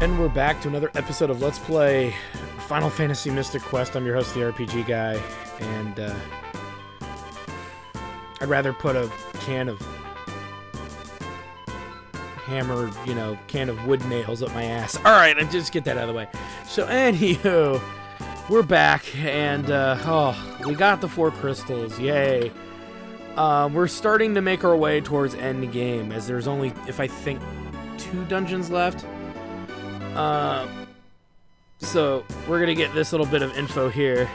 And we're back to another episode of Let's Play Final Fantasy Mystic Quest. I'm your host, the RPG guy, and I'd rather put a can of hammered, can of wood nails up my ass. Alright, and just get that out of the way. So, anywho, we're back, and, we got the 4 crystals, yay. We're starting to make our way towards end game, as there's only, if I think, 2 dungeons left. So we're gonna get this little bit of info here.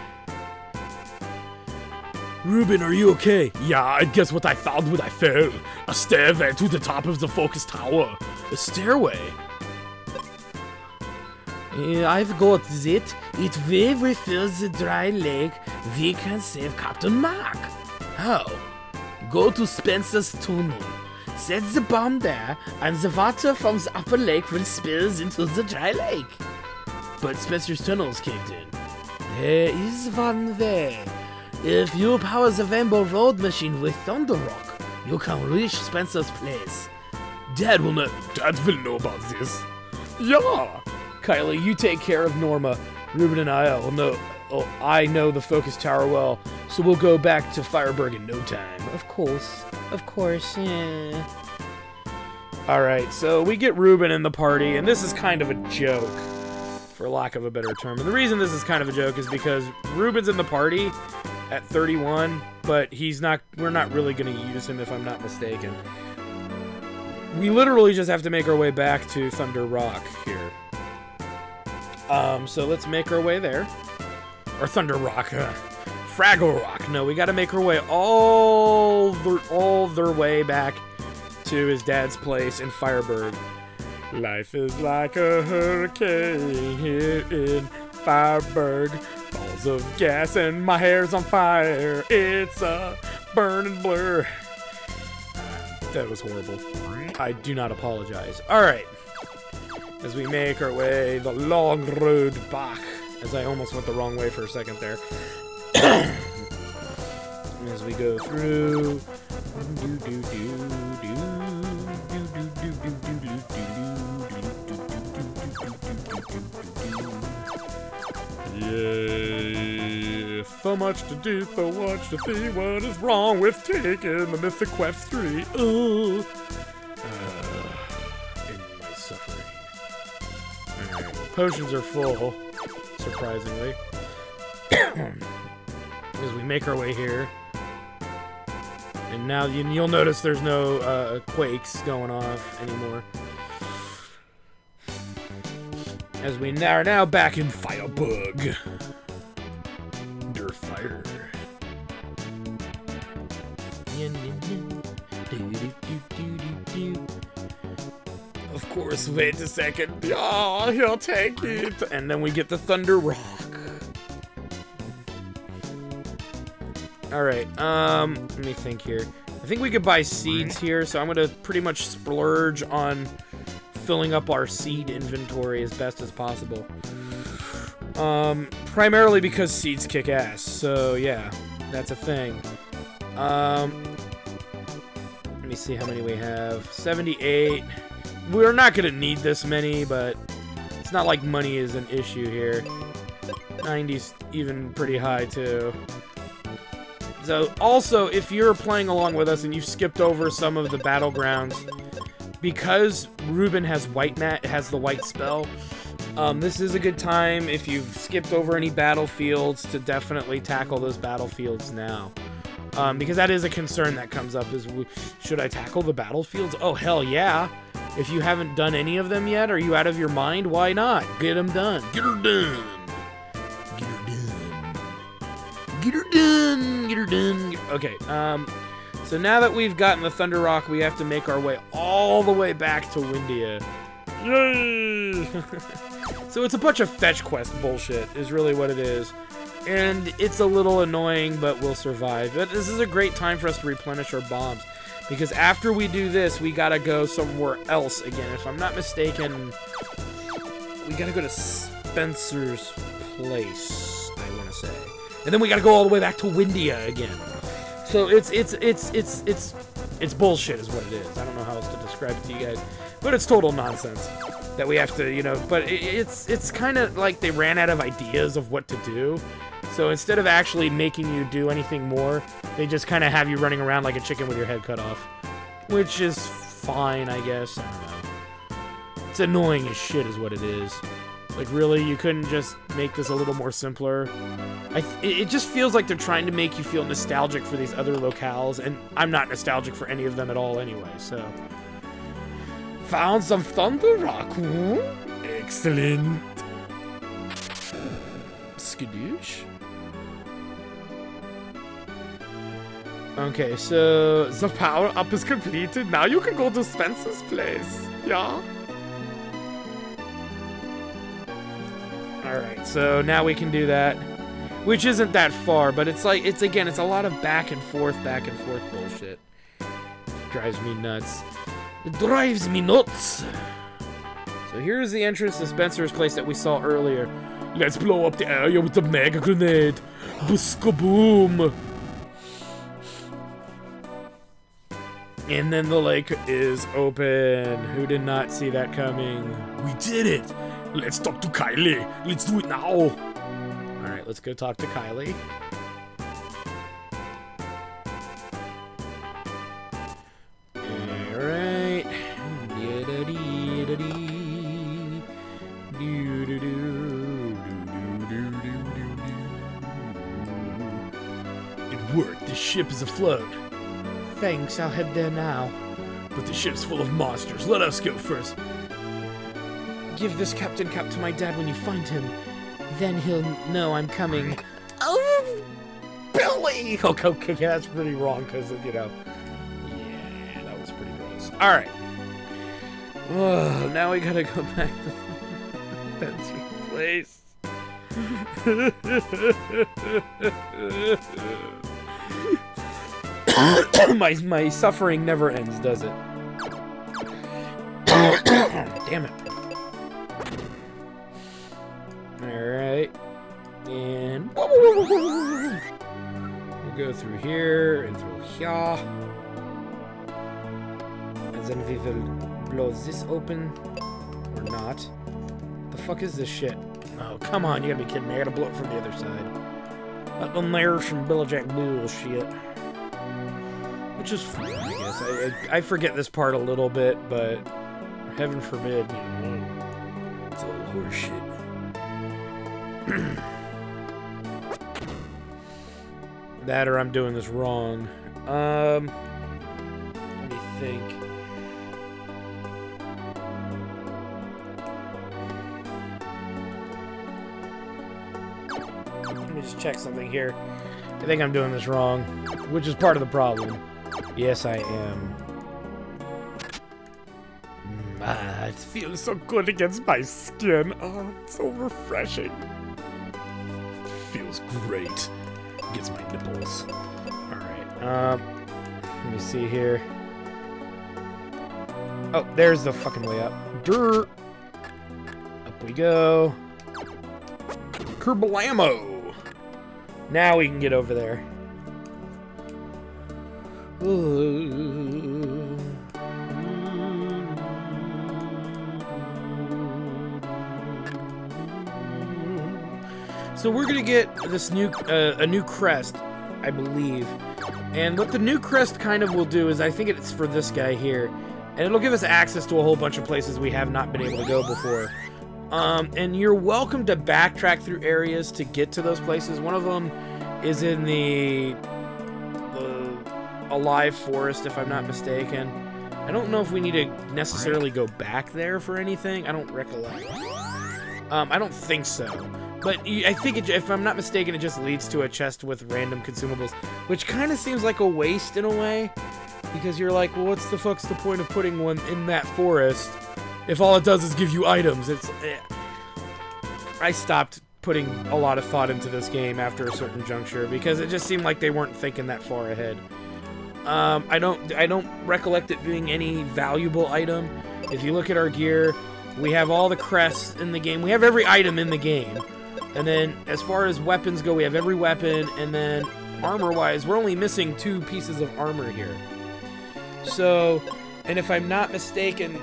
Ruben, are you okay? Yeah, I guess what I found when I fell. A stairway to the top of the focus tower. A stairway? I've got it. It will refill the dry lake. We can save Captain Mark. How? Go to Spencer's tunnel. Set the bomb there, and the water from the upper lake will spill into the dry lake. But Spencer's tunnel is caved in. There is one way. If you power the Rainbow Road machine with Thunder Rock, you can reach Spencer's place. Dad will know about this. Yeah! Kylie, you take care of Norma. Ruben and I will know. Oh, I know the focus tower well, so we'll go back to Fireburg in no time. Of course, yeah. Alright, so we get Ruben in the party, and this is kind of a joke, for lack of a better term. And the reason this is kind of a joke is because Ruben's in the party at 31, but we're not really going to use him if I'm not mistaken. We literally just have to make our way back to Thunder Rock here. So let's make our way there. Or Thunder Rock, Fraggle Rock. No, we gotta make our way all their way back to his dad's place in Fireburg. Life is like a hurricane here in Fireburg. Balls of gas and my hair's on fire. It's a burning blur. That was horrible. I do not apologize. Alright. As we make our way the long road back. As I almost went the wrong way for a second there. As we go through. Yeah, so much to do, so much to see. What is wrong with taking the Mystic Quest 3? Ooh. In my suffering. Alright, potions are full. Surprisingly. As we make our way here. And now you'll notice there's no quakes going off anymore. As we are now back in Fireburg. Under fire. Of course, wait a second. Oh, he'll take it. And then we get the Thunder Rock. Alright, let me think here. I think we could buy seeds here, so I'm gonna pretty much splurge on filling up our seed inventory as best as possible. Primarily because seeds kick ass, so yeah, that's a thing. Let me see how many we have. 78. We're not gonna need this many, but it's not like money is an issue here. 90's even pretty high, too. So, also, if you're playing along with us and you've skipped over some of the battlegrounds, because Ruben has has the white spell, this is a good time if you've skipped over any battlefields to definitely tackle those battlefields now. Because that is a concern that comes up, is should I tackle the battlefields? Oh, hell yeah. If you haven't done any of them yet, are you out of your mind? Why not? Get them done. Get her done. Get her done. Get her done. Get her done. Okay, so now that we've gotten the Thunder Rock, we have to make our way all the way back to Windia. Yay! So it's a bunch of fetch quest bullshit, is really what it is. And it's a little annoying, but we'll survive. But this is a great time for us to replenish our bombs. Because after we do this, we gotta go somewhere else again. If I'm not mistaken, we gotta go to Spencer's place, I want to say. And then we gotta go all the way back to Windia again. So it's It's bullshit is what it is. I don't know how else to describe it to you guys, but it's total nonsense that we have to, you know, but it's kind of like they ran out of ideas of what to do. So instead of actually making you do anything more, they just kind of have you running around like a chicken with your head cut off, which is fine, I guess. I don't know. It's annoying as shit is what it is. Like, really, you couldn't just make this a little more simpler? It just feels like they're trying to make you feel nostalgic for these other locales, and I'm not nostalgic for any of them at all anyway, so. Found some Thunder Rock, huh? Excellent. Skadoosh. Okay, so the power-up is completed. Now you can go to Spencer's place. Yeah? Alright, so now we can do that. Which isn't that far, but it's like, it's a lot of back and forth bullshit. Drives me nuts. It drives me nuts! So here's the entrance to Spencer's place that we saw earlier. Let's blow up the area with the mega grenade. Booska-boom! And then the lake is open. Who did not see that coming? We did it! Let's talk to Kylie. Let's do it now. Alright, let's go talk to Kylie. Alright. It worked. The ship is afloat. Thanks, I'll head there now. But the ship's full of monsters. Let us go first. Give this Captain Cap to my dad when you find him. Then he'll know I'm coming. Oh, Billy! Okay, that's pretty wrong, because, you know... Yeah, that was pretty gross. Alright. Oh, now we gotta go back to Spencer's place. my suffering never ends, does it? Damn it. Alright. And we'll go through here and through here. And then we will blow this open. Or not. The fuck is this shit? Oh, come on, you gotta be kidding me. I gotta blow it from the other side. That one there's some Billajack bullshit. Which is fine, I guess. I forget this part a little bit, but heaven forbid, you know, it's all horseshit. That or I'm doing this wrong. Let me think. Let me just check something here. I think I'm doing this wrong, which is part of the problem. Yes, I am. It feels so good against my skin. Oh, it's so refreshing. Feels great. Gets my nipples. Alright, let me see here. Oh, there's the fucking way up. Dirt. Up we go. Kerblamo! Now we can get over there. Ooh. So we're gonna get this new, a new crest, I believe. And what the new crest kind of will do is, I think it's for this guy here, and it'll give us access to a whole bunch of places we have not been able to go before. And you're welcome to backtrack through areas to get to those places. One of them is in the Alive Forest, if I'm not mistaken. I don't know if we need to necessarily go back there for anything. I don't recollect. I don't think so. But I think, if I'm not mistaken, it just leads to a chest with random consumables, which kind of seems like a waste in a way, because you're like, well, what's the fuck's the point of putting one in that forest if all it does is give you items? I stopped putting a lot of thought into this game after a certain juncture, because it just seemed like they weren't thinking that far ahead. I don't recollect it being any valuable item. If you look at our gear, we have all the crests in the game. We have every item in the game. And then, as far as weapons go, we have every weapon, and then armor-wise, we're only missing 2 pieces of armor here. So, and if I'm not mistaken,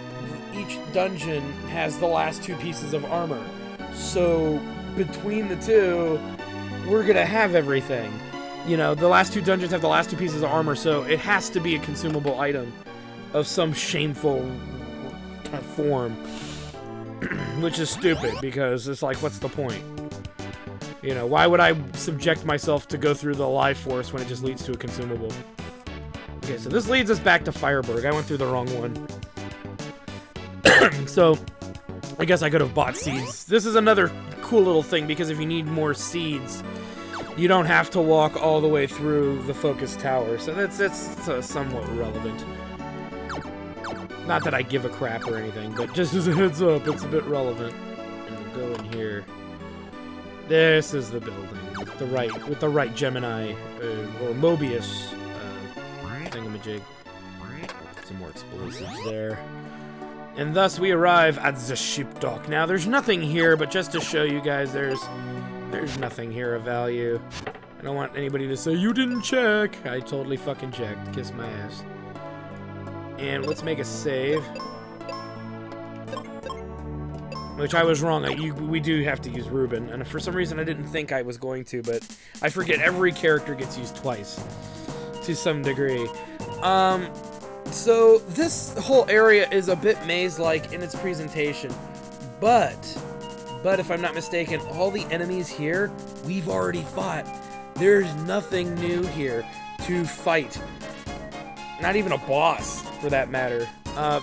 each dungeon has the last 2 pieces of armor. So, between the 2, we're gonna have everything. You know, the last 2 dungeons have the last 2 pieces of armor, so it has to be a consumable item of some shameful form. Which is stupid, because it's like, what's the point? You know, why would I subject myself to go through the life force when it just leads to a consumable? Okay, so this leads us back to Fireburg. I went through the wrong one. So, I guess I could have bought seeds. This is another cool little thing, because if you need more seeds, you don't have to walk all the way through the focus tower. So that's somewhat relevant. Not that I give a crap or anything, but just as a heads up, it's a bit relevant. And we'll go in here. This is the building with the right Gemini or Mobius thingamajig. Some more explosives there. And thus we arrive at the ship dock. Now there's nothing here, but just to show you guys, there's nothing here of value. I don't want anybody to say you didn't check. I totally fucking checked. Kiss my ass. And let's make a save. Which I was wrong. We do have to use Ruben, and for some reason I didn't think I was going to, but I forget every character gets used twice, to some degree. So this whole area is a bit maze-like in its presentation, but if I'm not mistaken, all the enemies here we've already fought. There's nothing new here to fight. Not even a boss, for that matter.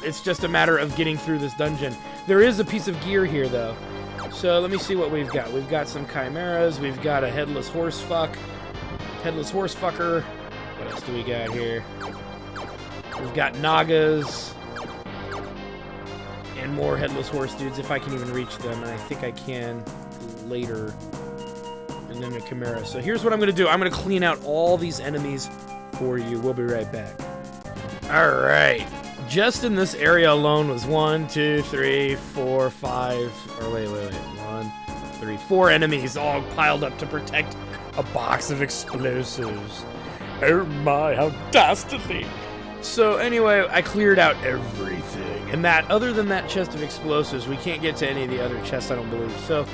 It's just a matter of getting through this dungeon. There is a piece of gear here, though. So let me see what we've got. We've got some chimeras. We've got a headless horsefucker. What else do we got here? We've got Nagas. And more headless horse dudes, if I can even reach them. And I think I can later. And then a chimera. So here's what I'm going to do. I'm going to clean out all these enemies for you. We'll be right back. Alright. Just in this area alone was 1, 2, 3, 4, 5, or wait. 1, 3, 4 enemies all piled up to protect a box of explosives. Oh my, how dastardly. So anyway, I cleared out everything. And other than that chest of explosives, we can't get to any of the other chests, I don't believe. So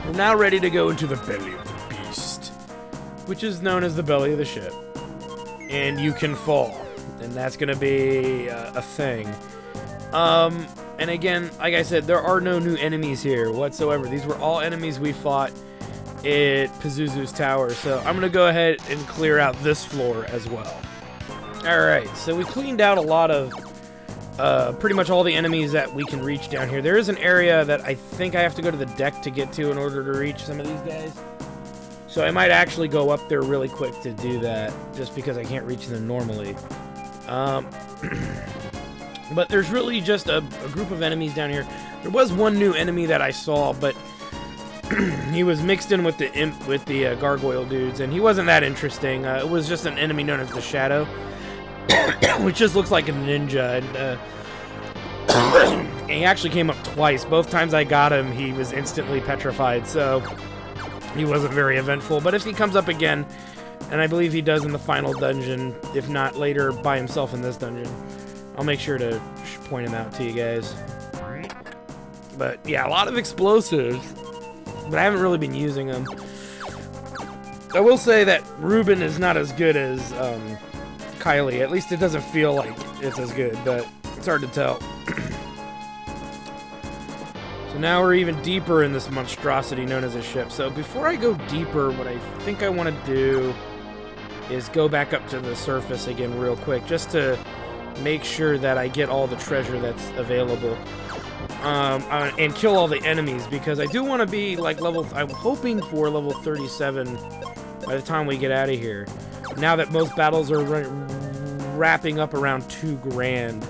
we're now ready to go into the belly of the beast, which is known as the belly of the ship. And you can fall. And that's going to be a thing. And again, like I said, there are no new enemies here whatsoever. These were all enemies we fought at Pazuzu's Tower. So I'm going to go ahead and clear out this floor as well. Alright, so we cleaned out a lot of pretty much all the enemies that we can reach down here. There is an area that I think I have to go to the deck to get to in order to reach some of these guys. So I might actually go up there really quick to do that, just because I can't reach them normally. But there's really just a group of enemies down here. There was one new enemy that I saw, but he was mixed in with the gargoyle dudes, and he wasn't that interesting. It was just an enemy known as the Shadow, which just looks like a ninja. And he actually came up twice. Both times I got him, he was instantly petrified, so he wasn't very eventful. But if he comes up again, and I believe he does in the final dungeon, if not later by himself in this dungeon, I'll make sure to point him out to you guys. But yeah, a lot of explosives, but I haven't really been using them. I will say that Ruben is not as good as Kylie. At least it doesn't feel like it's as good, but it's hard to tell. So now we're even deeper in this monstrosity known as a ship. So before I go deeper, what I think I want to do is go back up to the surface again real quick, just to make sure that I get all the treasure that's available. And kill all the enemies, because I do want to be like I'm hoping for level 37 by the time we get out of here. Now that most battles are wrapping up around 2 grand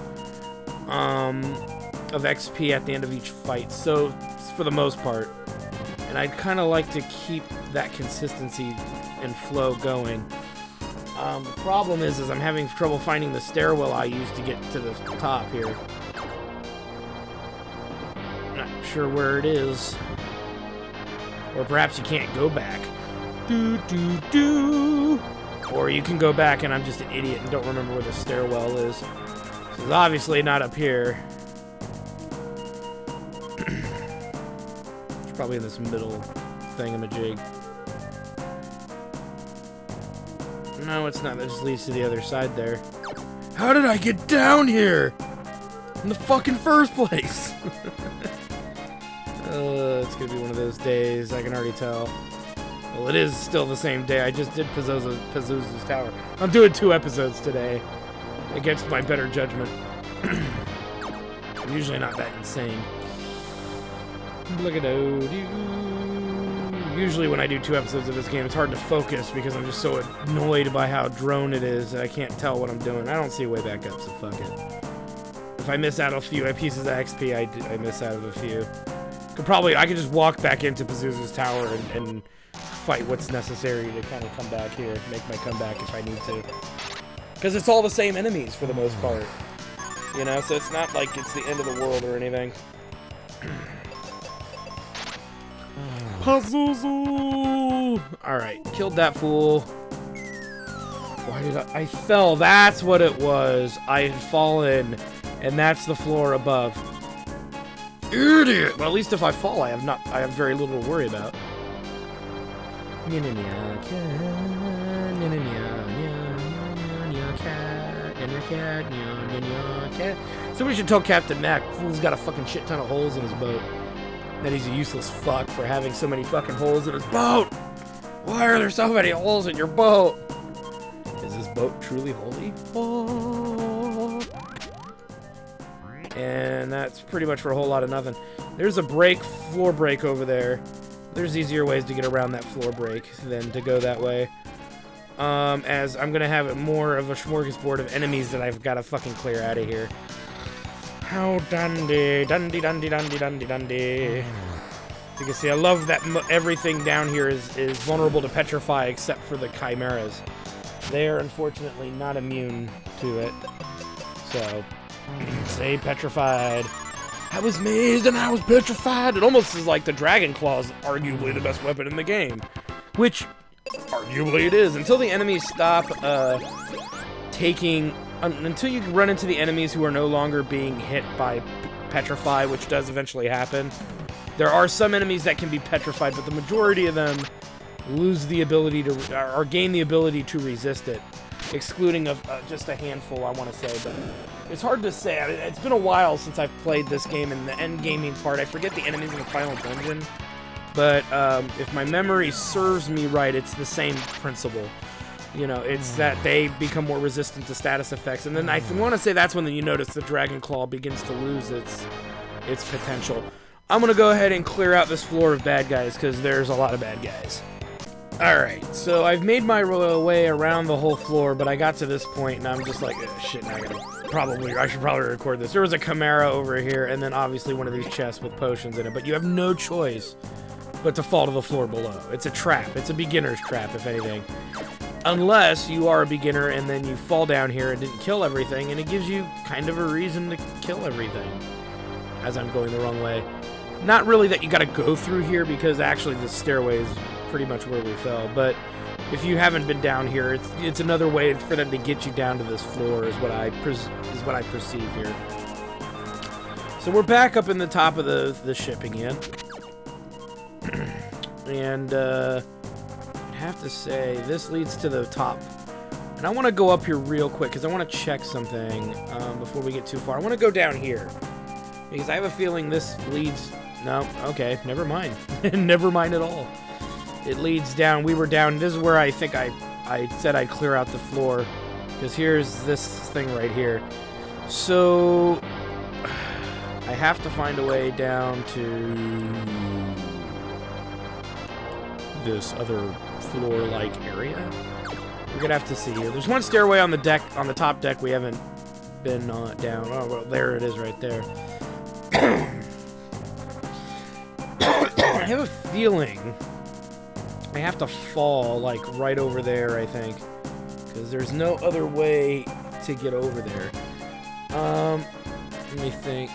of XP at the end of each fight, so for the most part. And I'd kind of like to keep that consistency and flow going. The problem is I'm having trouble finding the stairwell I used to get to the top here. Not sure where it is. Or perhaps you can't go back. Or you can go back and I'm just an idiot and don't remember where the stairwell is. This is obviously not up here. It's probably in this middle thingamajig. No, it's not. That just leads to the other side there. How did I get down here? In the fucking first place? It's gonna be one of those days, I can already tell. Well, it is still the same day. I just did Pazuzu's Tower. I'm doing 2 episodes today, against my better judgment. I'm usually not that insane. Look at usually when I do 2 episodes of this game, it's hard to focus because I'm just so annoyed by how drone it is that I can't tell what I'm doing. I don't see a way back up, so fuck it. If I miss out a few pieces of XP, I miss out of a few. I could just walk back into Pazuzu's Tower and fight what's necessary to kind of come back here, make my comeback if I need to. Because it's all the same enemies for the most part. You know, so it's not like it's the end of the world or anything. Pazuzu! Alright, killed that fool. Why did I fell, that's what it was. I had fallen, and that's the floor above. Idiot! Well, at least if I fall, I have very little to worry about. Somebody should tell Captain Mac, fool's got a fucking shit ton of holes in his boat. That he's a useless fuck for having so many fucking holes in his boat. Why are there so many holes in your boat? Is this boat truly holy? Oh. And that's pretty much for a whole lot of nothing. There's a floor break over there. There's easier ways to get around that floor break than to go that way. As I'm gonna have more of a smorgasbord of enemies that I've got to fucking clear out of here. How Dundee. As you can see, I love that everything down here is vulnerable to petrify except for the chimeras. They are unfortunately not immune to it. So, stay petrified. I was mazed and I was petrified. It almost is like the Dragon Claw is arguably the best weapon in the game. Which, arguably it is. Until the enemies stop until you run into the enemies who are no longer being hit by petrify, which does eventually happen. There are some enemies that can be petrified, but the majority of them lose the ability to, or gain the ability to resist it. Excluding just a handful, I want to say, but it's hard to say. It's been a while since I've played this game in the end gaming part. I forget the enemies in the final dungeon, but if my memory serves me right, it's the same principle. You know, it's that they become more resistant to status effects, and then I want to say that's when you notice the Dragon Claw begins to lose its potential. I'm gonna go ahead and clear out this floor of bad guys because there's a lot of bad guys. Alright, so I've made my way around the whole floor, but I got to this point and I'm just like, shit, now I should probably record this. There was a Chimera over here, and then obviously one of these chests with potions in it, but you have no choice but to fall to the floor below. It's a trap. It's a beginner's trap, if anything. Unless you are a beginner and then you fall down here and didn't kill everything, and it gives you kind of a reason to kill everything. As I'm going the wrong way. Not really that you gotta go through here, because actually the stairway is pretty much where we fell, but if you haven't been down here, it's another way for them to get you down to this floor, is what I perceive here. So we're back up in the top of the ship again. And I'd have to say this leads to the top. And I want to go up here real quick because I want to check something before we get too far. I want to go down here because I have a feeling this leads. No, okay, never mind. Never mind at all. It leads down. We were down. This is where I think I said I'd clear out the floor, because here's this thing right here. So I have to find a way down to this other floor-like area. We're gonna have to see here. There's one stairway on the deck, on the top deck we haven't been down. Oh, well, there it is right there. I have a feeling I have to fall, like, right over there, I think. Because there's no other way to get over there. Let me think.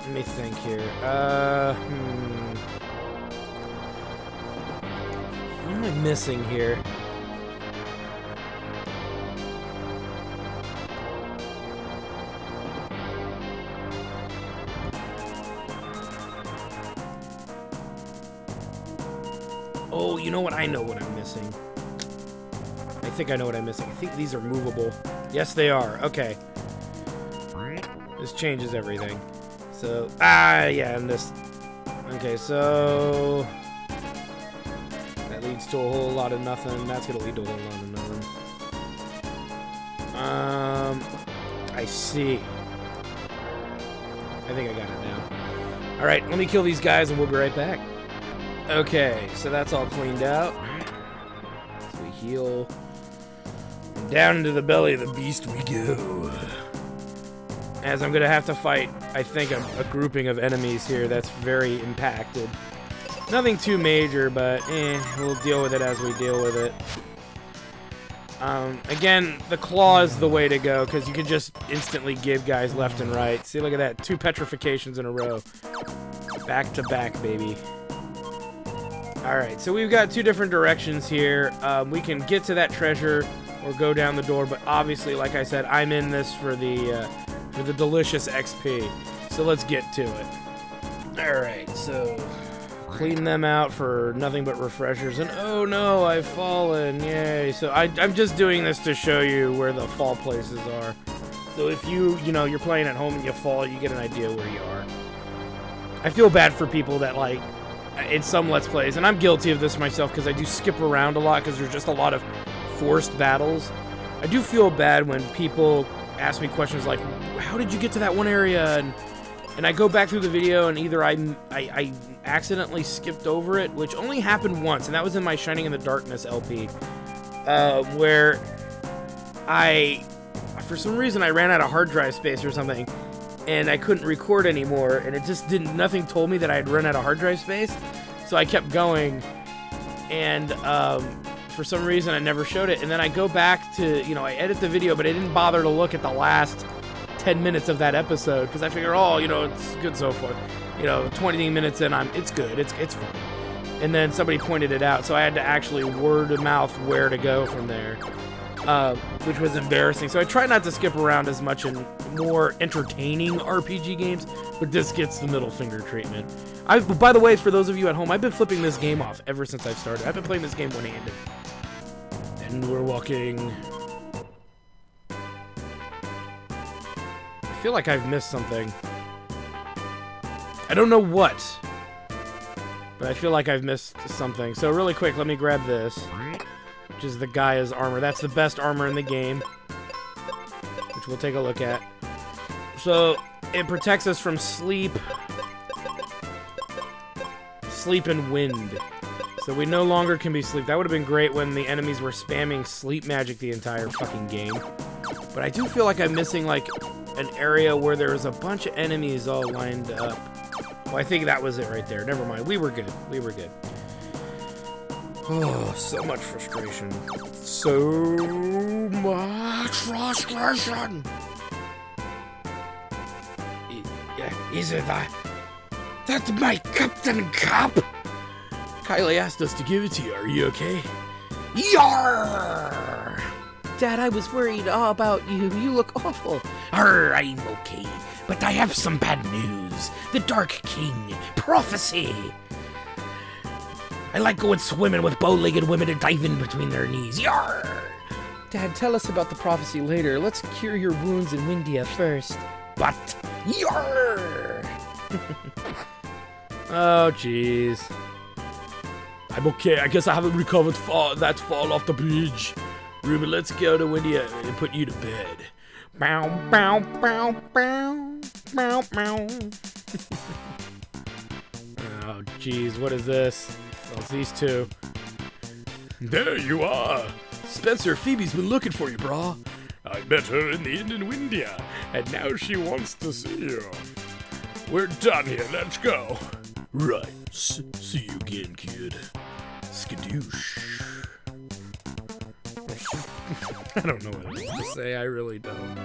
Let me think here. What am I missing here? Oh, you know what? I know what I'm missing. I think I know what I'm missing. I think these are movable. Yes, they are. Okay. This changes everything. So, yeah, and this. Okay, so that leads to a whole lot of nothing. That's gonna lead to a whole lot of nothing. I see. I think I got it now. All right, let me kill these guys and we'll be right back. Okay, so that's all cleaned out. So we heal. And down into the belly of the beast we go. As I'm gonna have to fight, I think, a grouping of enemies here that's very impacted. Nothing too major, but we'll deal with it as we deal with it. Again, the claw is the way to go, because you can just instantly give guys left and right. See, look at that. 2 petrifications in a row. Back to back, baby. Alright, so we've got 2 different directions here. We can get to that treasure or go down the door, but obviously, like I said, I'm in this for the delicious XP. So let's get to it. Alright, so clean them out for nothing but refreshers, and oh no, I've fallen, yay. So I'm just doing this to show you where the fall places are. So if you're playing at home and you fall, you get an idea where you are. I feel bad for people that, like, in some Let's Plays, and I'm guilty of this myself because I do skip around a lot because there's just a lot of forced battles. I do feel bad when people ask me questions like, how did you get to that one area? And I go back through the video and either I accidentally skipped over it, which only happened once, and that was in my Shining in the Darkness LP, where for some reason I ran out of hard drive space or something, and I couldn't record anymore, and it just nothing told me that I had run out of hard drive space, so I kept going, and for some reason I never showed it, and then I go back to, I edit the video, but I didn't bother to look at the last 10 minutes of that episode, because I figure, it's good so far. 20 minutes in, it's good, it's fun. And then somebody pointed it out, so I had to actually word of mouth where to go from there, which was embarrassing. So I try not to skip around as much in more entertaining RPG games, but this gets the middle finger treatment. By the way, for those of you at home, I've been flipping this game off ever since I've started. I've been playing this game one-handed. And we're walking. I feel like I've missed something. I don't know what, but I feel like I've missed something. So really quick, let me grab this, which is the Gaia's armor. That's the best armor in the game, which we'll take a look at. So it protects us from sleep and wind. So we no longer can be sleep. That would have been great when the enemies were spamming sleep magic the entire fucking game. But I do feel like I'm missing, like, an area where there's a bunch of enemies all lined up. Well, I think that was it right there. Never mind. We were good. We were good. Oh, so much frustration. So much frustration. Is it that? That's my Captain Cap! Kylie asked us to give it to you. Are you okay? Yarr! Dad, I was worried about you. You look awful. I'm okay, but I have some bad news. The Dark King. Prophecy. I like going swimming with bow-legged women and diving between their knees. Yarr! Dad, tell us about the prophecy later. Let's cure your wounds in Windia first. But, yarr! Oh, jeez. I'm okay. I guess I haven't recovered that fall off the bridge. Ruben, let's go to Windia and put you to bed. Bow, bow, bow, bow, bow, bow. Oh, jeez, what is this? Well, it's these two. There you are. Spencer, Phoebe's been looking for you, brah. I met her in the inn in Windia, and now she wants to see you. We're done here. Let's go. Right. See you again, kid. Skadoosh. I don't know what else to say. I really don't.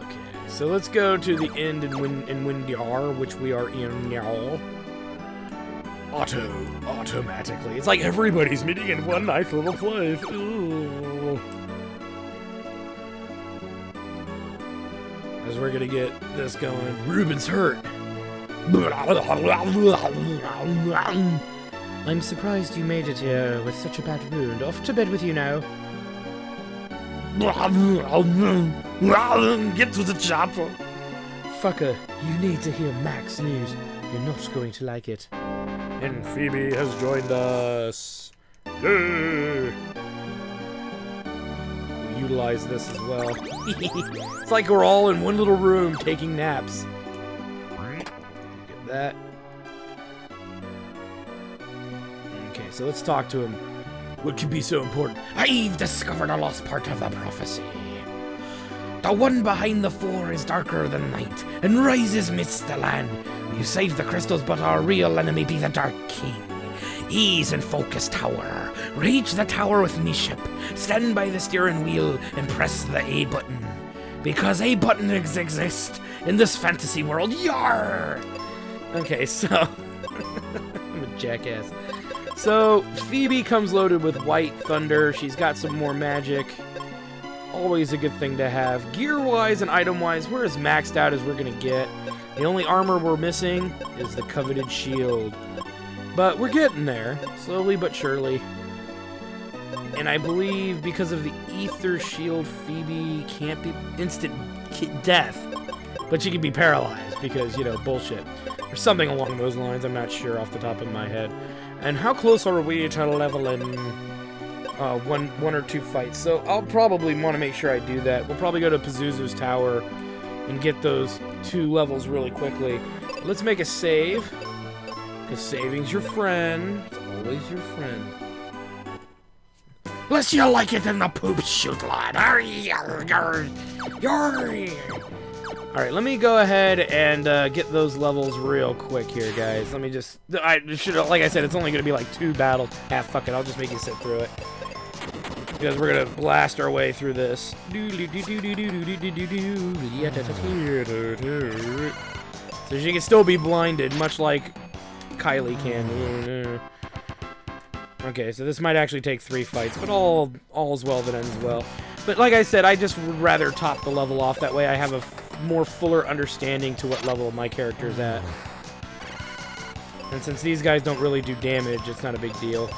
Okay, so let's go to the end in Windiar, which we are in now. Automatically. It's like everybody's meeting in one nice little place. Ooh. As we're gonna get this going. Ruben's hurt. I'm surprised you made it here with such a bad wound. Off to bed with you now. Get to the chopper. Fucker, you need to hear Mac's news. You're not going to like it. And Phoebe has joined us. Yay! We'll utilize this as well. It's like we're all in one little room taking naps. Get that. Okay, so let's talk to him. What could be so important? I've discovered a lost part of the prophecy. The one behind the floor is darker than night, and rises midst the land. You saved the crystals, but our real enemy be the Dark King. He's in Focus Tower. Reach the tower with me ship. Stand by the steering wheel and press the A button. Because A buttons exist in this fantasy world. Yar! Okay, so... I'm a jackass. So, Phoebe comes loaded with White Thunder. She's got some more magic. Always a good thing to have. Gear-wise and item-wise, we're as maxed out as we're gonna get. The only armor we're missing is the coveted shield. But we're getting there, slowly but surely. And I believe because of the Ether Shield, Phoebe can't be instant death. But she can be paralyzed because, you know, bullshit. Or something along those lines, I'm not sure off the top of my head. And how close are we to leveling one or two fights? So I'll probably want to make sure I do that. We'll probably go to Pazuzu's tower and get those 2 levels really quickly. Let's make a save. Because saving's your friend. It's always your friend. Unless you like it in the poop shoot, lad. Alright, let me go ahead and get those levels real quick here, guys. Let me just... I should, like I said, it's only going to be like 2 battles. Ah, fuck it, I'll just make you sit through it. Because we're going to blast our way through this. So she can still be blinded, much like Kylie can. Okay, so this might actually take 3 fights, but all's well that ends well. But like I said, I just would rather top the level off. That way I have a more fuller understanding to what level my character's at. And since these guys don't really do damage, it's not a big deal.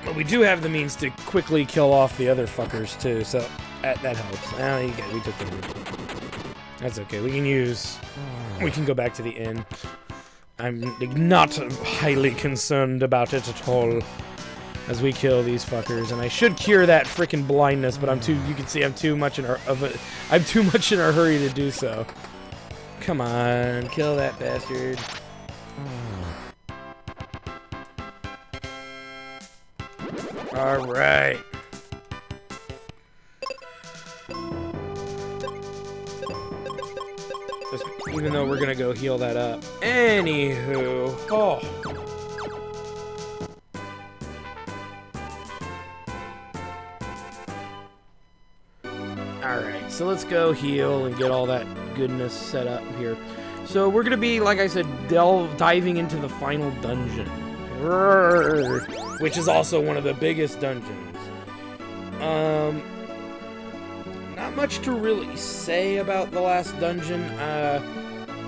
But we do have the means to quickly kill off the other fuckers too, so that helps. Oh, you got, we took the move. That's okay. We can go back to the inn. I'm not highly concerned about it at all as we kill these fuckers, and I should cure that freaking blindness, but you can see I'm too much in a hurry to do so. Come on, kill that bastard. All right. Even though we're gonna go heal that up. Anywho, Alright, so let's go heal and get all that goodness set up here. So we're gonna be, like I said, diving into the final dungeon. Which is also one of the biggest dungeons. Not much to really say about the last dungeon.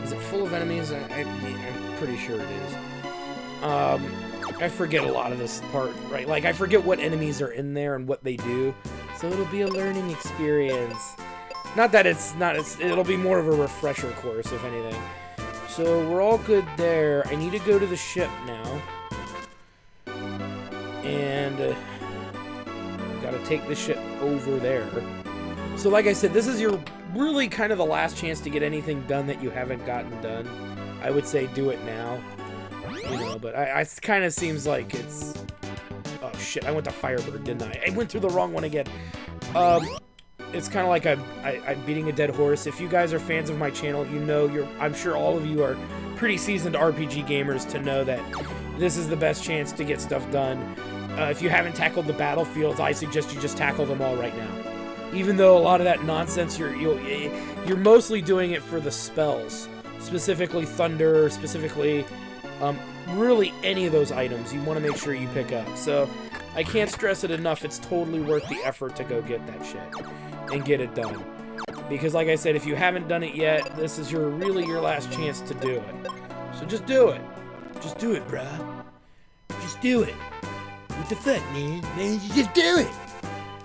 Is it full of enemies? I'm pretty sure it is. I forget a lot of this part, right? Like, I forget what enemies are in there and what they do. So it'll be a learning experience. Not that it'll be more of a refresher course, if anything. So we're all good there. I need to go to the ship now. And gotta take the ship over there. So like I said, this is your really kind of the last chance to get anything done that you haven't gotten done. I would say do it now. You know, but I kind of seems like it's... Oh shit, I went to Firebird, didn't I? I went through the wrong one again. It's kind of like I'm beating a dead horse. If you guys are fans of my channel, you know I'm sure all of you are pretty seasoned RPG gamers to know that this is the best chance to get stuff done. If you haven't tackled the battlefields, I suggest you just tackle them all right now. Even though a lot of that nonsense, you're mostly doing it for the spells. Specifically Thunder, specifically really any of those items you want to make sure you pick up. So I can't stress it enough, it's totally worth the effort to go get that shit and get it done. Because like I said, if you haven't done it yet, this is really your last chance to do it. So just do it. Just do it, bruh. Just do it. What the fuck, man? Man, you just do it.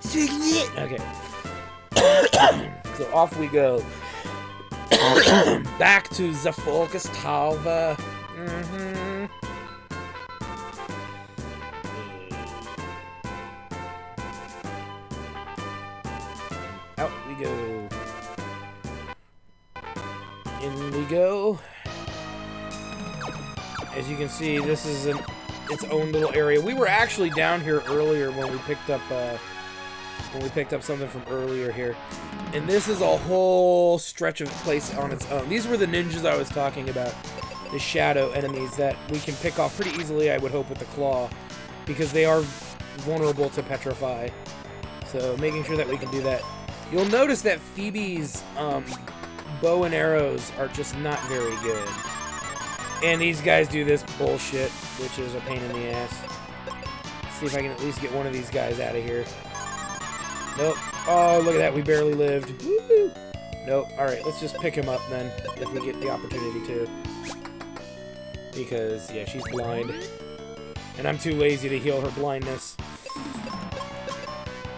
Just fucking it. Okay. So off we go. Back to the focus tower. Out we go. In we go. As you can see, this is its own little area. We were actually down here earlier when we picked up something from earlier here. And this is a whole stretch of place on its own. These were the ninjas I was talking about. The shadow enemies that we can pick off pretty easily, I would hope, with the claw. Because they are vulnerable to petrify. So making sure that we can do that. You'll notice that Phoebe's bow and arrows are just not very good. And these guys do this bullshit, which is a pain in the ass. Let's see if I can at least get one of these guys out of here. Nope. Oh, look at that. We barely lived. Woo! Nope. Alright, let's just pick him up then, if we get the opportunity to. Because, yeah, she's blind. And I'm too lazy to heal her blindness.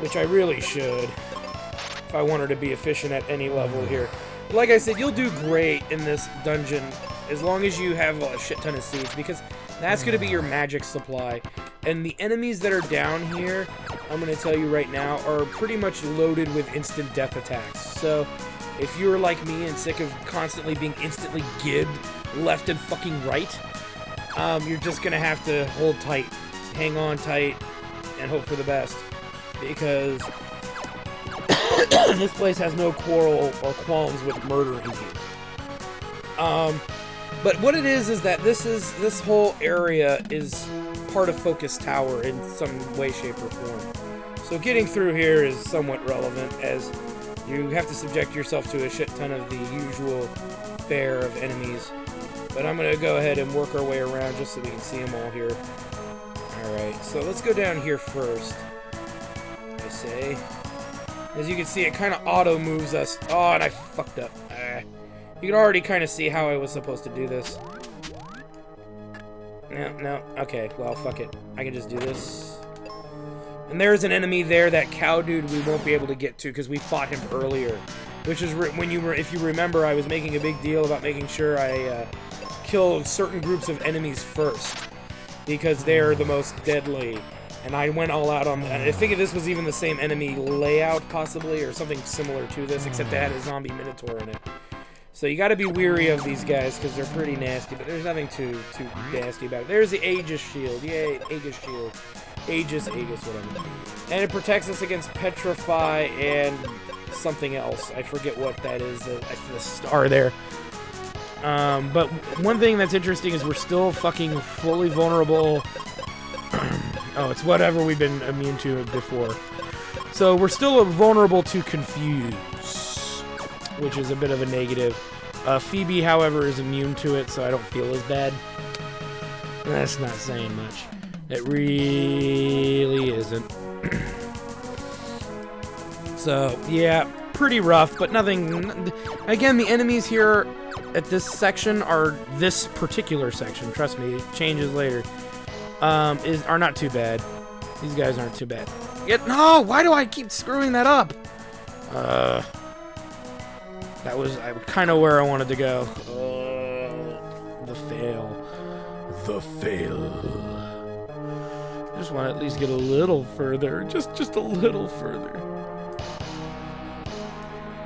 Which I really should. If I want her to be efficient at any level here. But like I said, you'll do great in this dungeon as long as you have a shit ton of seeds, because that's going to be your magic supply. And the enemies that are down here, I'm going to tell you right now, are pretty much loaded with instant death attacks. So if you're like me and sick of constantly being instantly gibbed left and fucking right, you're just going to have to hold tight, hang on tight, and hope for the best. Because this place has no quarrel or qualms with murdering you. But what it is that this whole area is part of Focus Tower in some way, shape, or form. So getting through here is somewhat relevant, as you have to subject yourself to a shit ton of the usual fare of enemies. But I'm going to go ahead and work our way around just so we can see them all here. Alright, so let's go down here first, I say. As you can see, it kind of auto-moves us. Oh, and I fucked up. You can already kind of see how I was supposed to do this. No. Okay, well, fuck it. I can just do this. And there's an enemy there, that cow dude we won't be able to get to because we fought him earlier. Which is when you were, if you remember, I was making a big deal about making sure I kill certain groups of enemies first. Because they're the most deadly. And I went all out on that. I think this was even the same enemy layout, possibly, or something similar to this, except it had a zombie minotaur in it. So you gotta be weary of these guys, because they're pretty nasty, but there's nothing too nasty about it. There's the Aegis shield. Yay, Aegis shield. Aegis, whatever. And it protects us against petrify and something else. I forget what that is, the star there. But one thing that's interesting is we're still fucking fully vulnerable. Oh, it's whatever we've been immune to before. So we're still vulnerable to confuse, which is a bit of a negative. Phoebe, however, is immune to it, so I don't feel as bad. That's not saying much. It really isn't. So, yeah, pretty rough, but nothing... Again, the enemies here at this section are this particular section. Trust me, it changes later. Are not too bad. These guys aren't too bad. No! Why do I keep screwing that up? That was kind of where I wanted to go. The fail. The fail. I just want to at least get a little further. Just a little further.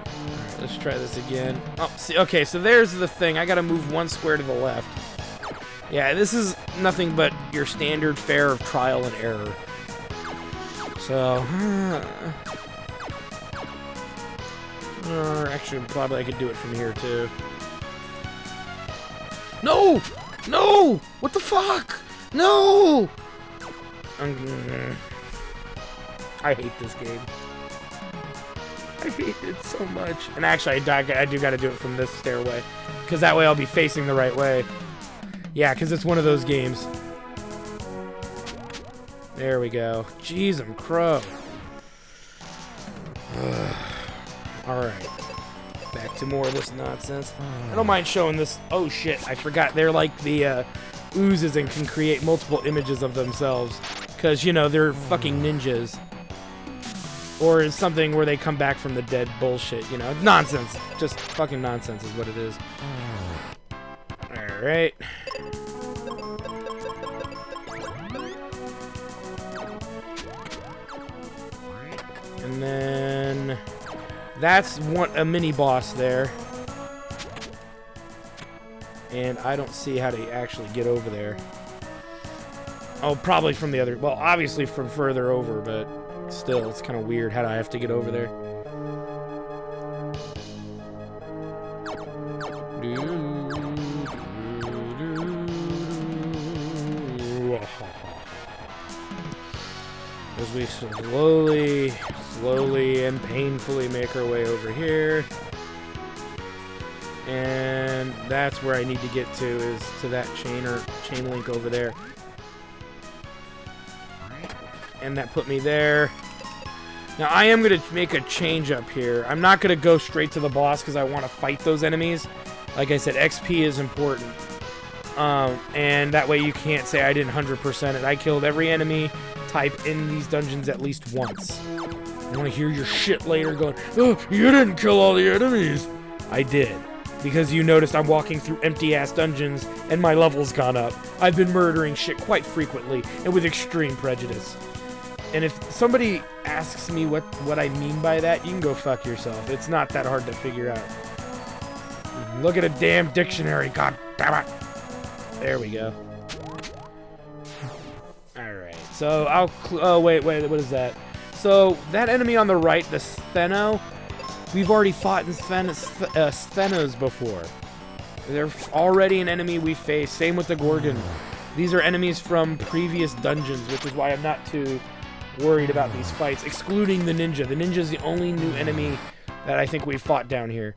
Alright, let's try this again. Oh, see, okay, so there's the thing. I gotta move one square to the left. Yeah, this is nothing but your standard fare of trial and error. So, actually, probably I could do it from here, too. No! No! What the fuck? No! I hate this game. I hate it so much. And actually, I do gotta do it from this stairway. Because that way I'll be facing the right way. Yeah, because it's one of those games. There we go. Jeez, I'm crow. Alright. Back to more of this nonsense. I don't mind showing this. Oh shit, I forgot. They're like the oozes and can create multiple images of themselves. Because, you know, they're fucking ninjas. Or it's something where they come back from the dead bullshit, you know. Nonsense. Just fucking nonsense is what it is. Alright. And then that's a mini boss there. And I don't see how to actually get over there. Oh, probably from the other... Well, obviously from further over, but still, it's kind of weird. How do I have to get over there? As we slowly and painfully make our way over here. And that's where I need to get to, is to that chain link over there. And that put me there. Now I am going to make a change up here. I'm not going to go straight to the boss because I want to fight those enemies. Like I said, XP is important. And that way you can't say I didn't 100% it. I killed every enemy type in these dungeons at least once. I want to hear your shit later going, oh, you didn't kill all the enemies. I did. Because you noticed I'm walking through empty-ass dungeons and my level's gone up. I've been murdering shit quite frequently and with extreme prejudice. And if somebody asks me what I mean by that, you can go fuck yourself. It's not that hard to figure out. Look at a damn dictionary, god damn it. There we go. Alright, so I'll... Oh, wait, what is that? So, that enemy on the right, the Stheno, we've already fought in Sthenos before. They're already an enemy we face. Same with the Gorgon. These are enemies from previous dungeons, which is why I'm not too worried about these fights, excluding the ninja. The ninja is the only new enemy that I think we fought down here.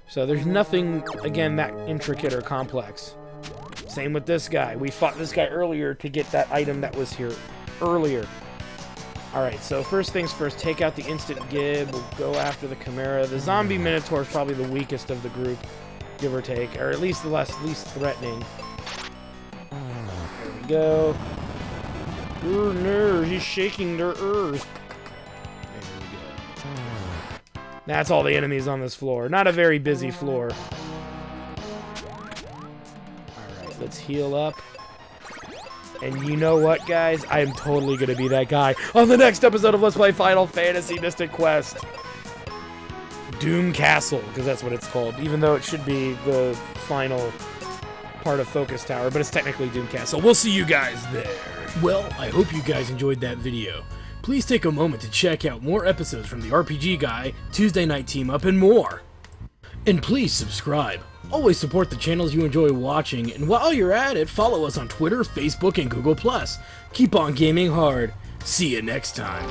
So there's nothing, again, that intricate or complex. Same with this guy. We fought this guy earlier to get that item that was here earlier. Alright, so first things first, take out the instant gib. We'll go after the Chimera. The zombie Minotaur is probably the weakest of the group, give or take, or at least the least threatening. There we go. No, he's shaking their earth. There we go. That's all the enemies on this floor. Not a very busy floor. Alright, let's heal up. And you know what, guys? I am totally going to be that guy on the next episode of Let's Play Final Fantasy Mystic Quest. Doom Castle, because that's what it's called. Even though it should be the final part of Focus Tower, but it's technically Doom Castle. We'll see you guys there. Well, I hope you guys enjoyed that video. Please take a moment to check out more episodes from the RPG Guy, Tuesday Night Team Up, and more. And please subscribe. Always support the channels you enjoy watching, and while you're at it, follow us on Twitter, Facebook, and Google+. Keep on gaming hard. See you next time.